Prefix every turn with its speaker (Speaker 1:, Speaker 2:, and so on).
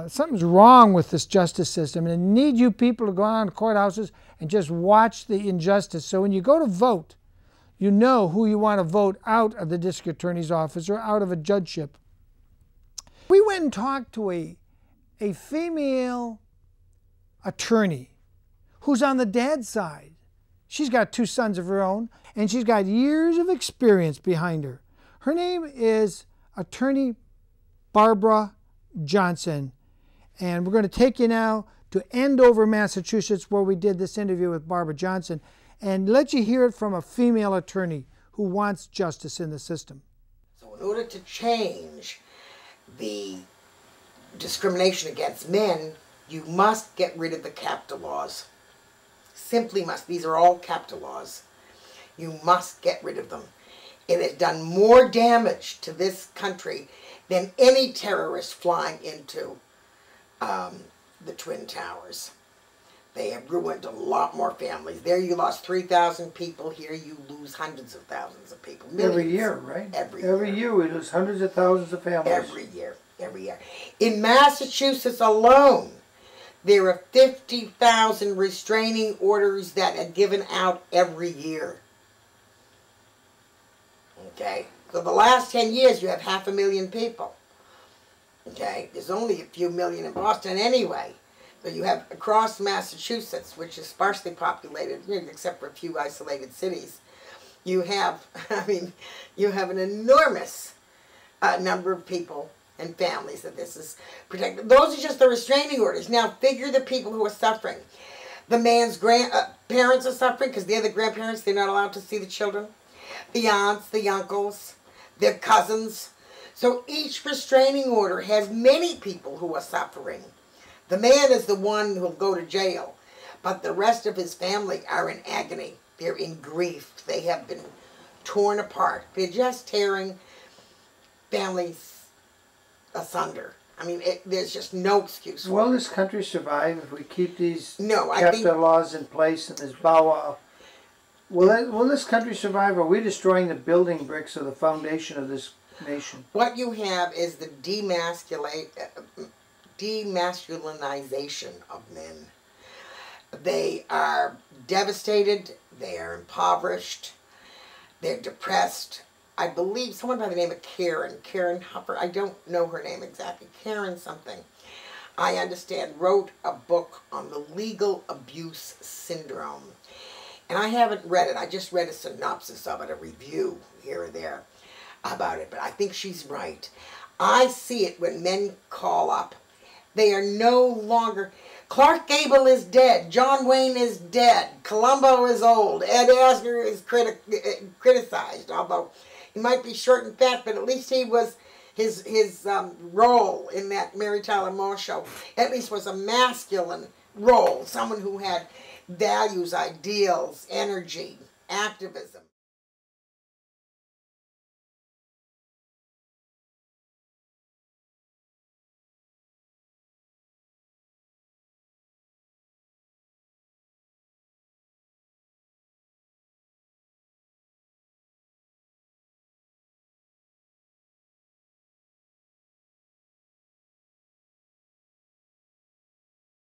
Speaker 1: something's wrong with this justice system, and I need you people to go on to courthouses and just watch the injustice. So when you go to vote, you know who you want to vote out of the district attorney's office or out of a judgeship. We went and talked to a female attorney who's on the dad's side. She's got 2 sons of her own, and she's got years of experience behind her. Her name is Attorney Barbara Johnson, and we're going to take you now to Andover, Massachusetts, where we did this interview with Barbara Johnson, and let you hear it from a female attorney who wants justice in the system.
Speaker 2: So in order to change the discrimination against men, you must get rid of the CAPTA laws. Simply must. These are all CAPTA laws. You must get rid of them. It has done more damage to this country than any terrorist flying into the Twin Towers. They have ruined a lot more families. There you lost 3,000 people. Here you lose hundreds of thousands of people. Millions.
Speaker 1: Every year, right?
Speaker 2: Every
Speaker 1: year we lose hundreds of thousands of families.
Speaker 2: Every year. In Massachusetts alone, there are 50,000 restraining orders that are given out every year. Okay? So the last 10 years, you have 500,000 people. Okay? There's only a few million in Boston anyway. So you have across Massachusetts, which is sparsely populated, except for a few isolated cities, you have, you have an enormous number of people and families that this is protected. Those are just the restraining orders. Now figure the people who are suffering. The man's parents are suffering because they're the grandparents. They're not allowed to see the children. The aunts, the uncles, their cousins. So each restraining order has many people who are suffering. The man is the one who will go to jail, but the rest of his family are in agony. They're in grief. They have been torn apart. They're just tearing families asunder. There's just no excuse for it.
Speaker 1: Will this country survive if we keep these
Speaker 2: CAPTA
Speaker 1: laws in place and this VAWA? Will this country survive, or are we destroying the building bricks of the foundation of this nation?
Speaker 2: What you have is the demasculinization of men. They are devastated, they are impoverished, they're depressed. I believe someone by the name of Karen Huffer, I don't know her name exactly, Karen something, I understand, wrote a book on the legal abuse syndrome. And I haven't read it, I just read a synopsis of it, a review here or there about it, but I think she's right. I see it when men call up. They are no longer, Clark Gable is dead, John Wayne is dead, Columbo is old, Ed Asner is criticized, although he might be short and fat, but at least he was, his role in that Mary Tyler Moore show, at least was a masculine role, someone who had values, ideals, energy, activism.